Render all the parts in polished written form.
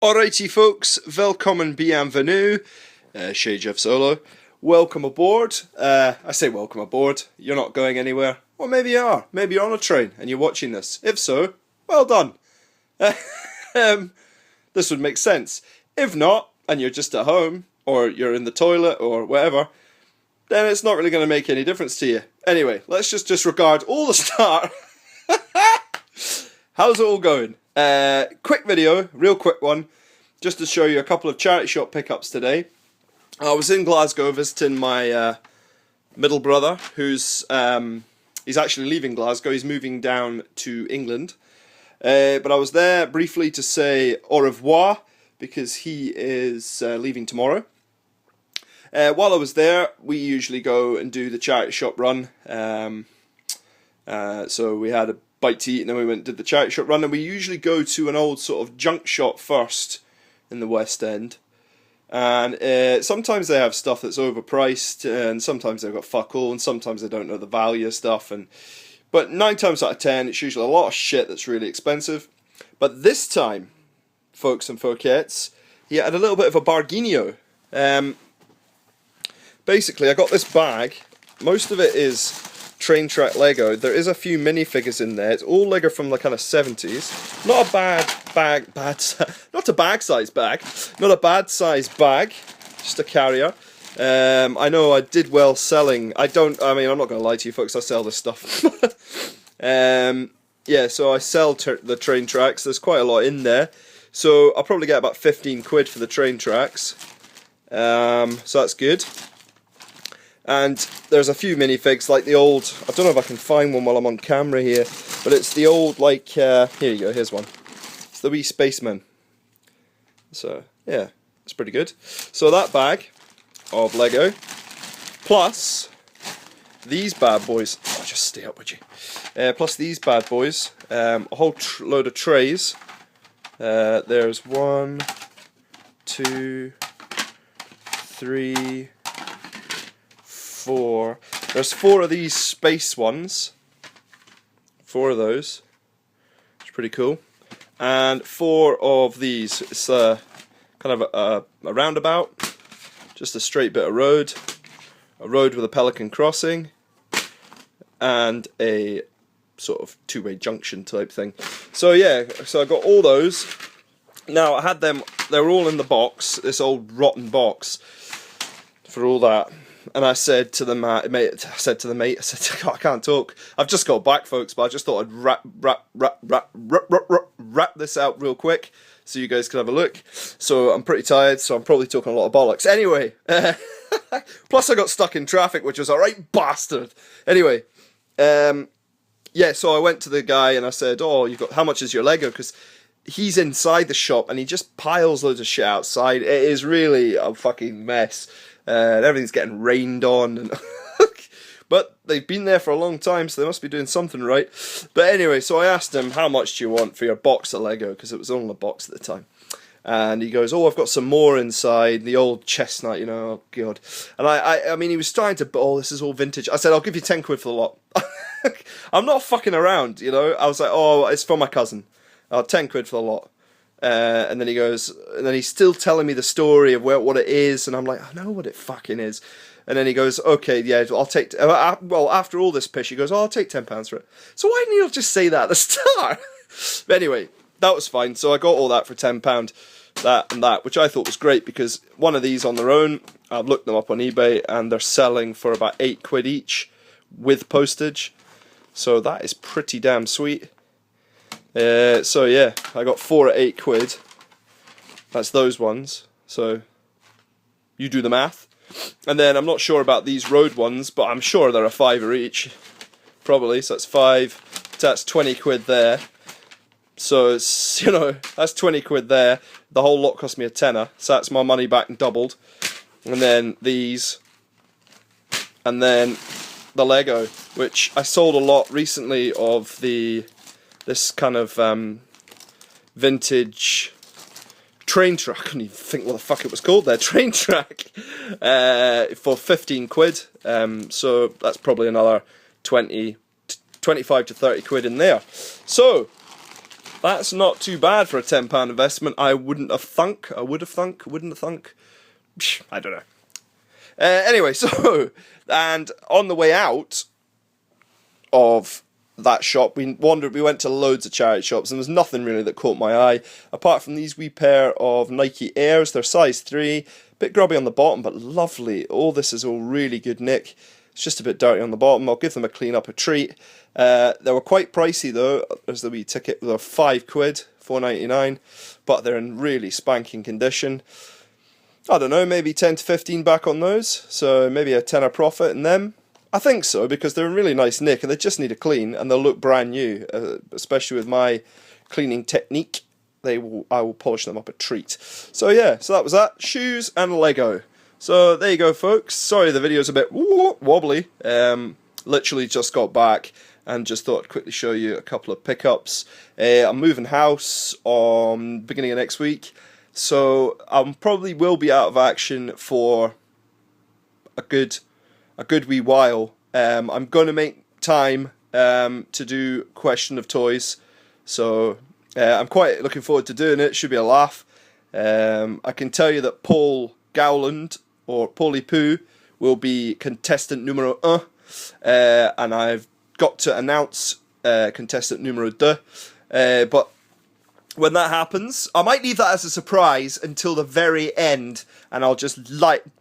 Alrighty folks, welcome bienvenue, Shay Jeff Solo. Welcome aboard. I say welcome aboard, you're not going anywhere. Or maybe you are, maybe you're on a train and you're watching this. If so, well done. This would make sense. If not, and you're just at home, or you're in the toilet, or whatever, then it's not really going to make any difference to you. Anyway, let's just disregard all the start. How's it all going? Quick video, real quick one, just to show you a couple of charity shop pickups today. I was in Glasgow visiting my middle brother, who's he's actually leaving Glasgow. He's moving down to England, but I was there briefly to say au revoir because he is leaving tomorrow. While I was there, we usually go and do the charity shop run. So we had a bite to eat and then we went and did the charity shop run, and we usually go to an old sort of junk shop first in the West End, and sometimes they have stuff that's overpriced, and sometimes they've got fuck all, and sometimes they don't know the value of stuff, but 9 times out of 10 it's usually a lot of shit that's really expensive. But this time, folks and folkettes, he had a little bit of a bargainio. Basically I got this bag, most of it is Train Track Lego. There is a few minifigures in there. It's all Lego from the kind of 70s. Not a not a bag size bag. Not a bad size bag. Just a carrier. I know I did well selling. I'm not going to lie to you folks, I sell this stuff. Yeah, so I sell the train tracks. There's quite a lot in there. So I'll probably get about 15 quid for the train tracks. So that's good. And there's a few minifigs, like the old, I don't know if I can find one while I'm on camera here, but it's the old, like, here you go, here's one. It's the wee spaceman. So, yeah, it's pretty good. So that bag of Lego, plus these bad boys, oh, just stay up with you. Plus these bad boys, a whole load of trays. There's 1, 2, 3... 4. There's 4 of these space ones. 4 of those. It's pretty cool. And 4 of these. It's kind of a roundabout. Just a straight bit of road. A road with a pelican crossing. And a sort of two-way junction type thing. So yeah, so I got all those. Now I had them, they were all in the box. This old rotten box. For all that. And I said to the mate, I said, God, I can't talk. I've just got back, folks, but I just thought I'd wrap this out real quick so you guys can have a look. So I'm pretty tired, so I'm probably talking a lot of bollocks. Anyway, plus I got stuck in traffic, which was a right bastard. Anyway, yeah, so I went to the guy and I said, oh, how much is your Lego? Because he's inside the shop and he just piles loads of shit outside. It is really a fucking mess. And everything's getting rained on, and but they've been there for a long time, so they must be doing something right. But anyway, so I asked him, how much do you want for your box of Lego, because it was only a box at the time. And he goes, oh, I've got some more inside, the old chestnut, you know, oh god. And I mean, he was trying to, oh, this is all vintage. I said, I'll give you 10 quid for the lot. I'm not fucking around, you know. I was like, oh, it's for my cousin. 10 quid for the lot. And then he goes, and then he's still telling me the story of what it is, and I'm like, I know what it fucking is. And then he goes, okay, yeah, I'll take. Well, after all this pish, he goes, oh, I'll take £10 for it. So why didn't you just say that at the start? But anyway, that was fine. So I got all that for £10, that and that, which I thought was great because one of these on their own, I've looked them up on eBay, and they're selling for about 8 quid each with postage. So that is pretty damn sweet. So yeah, I got 4 at 8 quid. That's those ones. So you do the math. And then I'm not sure about these road ones, but I'm sure they're a £5 each. Probably. So that's 5. That's 20 quid there. So it's, you know, that's 20 quid there. The whole lot cost me a tenner. So that's my money back and doubled. And then these. And then the Lego, which I sold a lot recently of this kind of vintage train track. I couldn't even think what the fuck it was called there. Train track for 15 quid. So that's probably another 25 to 30 quid in there. So That's not too bad for a £10 investment. I wouldn't have thunk. I would have thunk. Wouldn't have thunk. Psh, I don't know. Anyway, so, and on the way out of that shop, we went to loads of charity shops, and there's nothing really that caught my eye, apart from these wee pair of Nike Airs. They're size 3, bit grubby on the bottom, but lovely. All this is all really good nick. It's just a bit dirty on the bottom. I'll give them a clean up, a treat. They were quite pricey though. There's the wee ticket, they're £5, £4.99, but they're in really spanking condition. I don't know, maybe 10 to 15 back on those, so maybe a tenner profit in them. I think so, because they're in really nice nick and they just need a clean and they'll look brand new, especially with my cleaning technique. I will polish them up a treat. So yeah, so that was that. Shoes and Lego. So there you go, folks. Sorry the video's a bit wobbly. Literally just got back and just thought I'd quickly show you a couple of pickups. I'm moving house on beginning of next week. So I probably will be out of action for a good wee while. I'm going to make time to do Question of Toys. So I'm quite looking forward to doing it. Should be a laugh. I can tell you that Paul Gowland, or Paulie Poo, will be contestant numero 1. And I've got to announce contestant numero 2. But when that happens, I might leave that as a surprise until the very end, and I'll just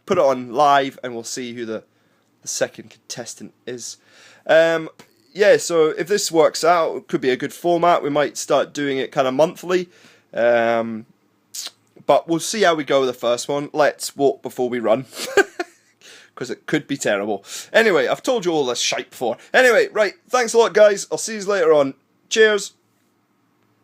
put it on live, and we'll see who the second contestant is. Yeah, so if this works out, it could be a good format. We might start doing it kind of monthly, but we'll see how we go with the first one. Let's walk before we run, because it could be terrible. Anyway, I've told you all this shite before. Anyway, right, thanks a lot, guys. I'll see you later on. Cheers.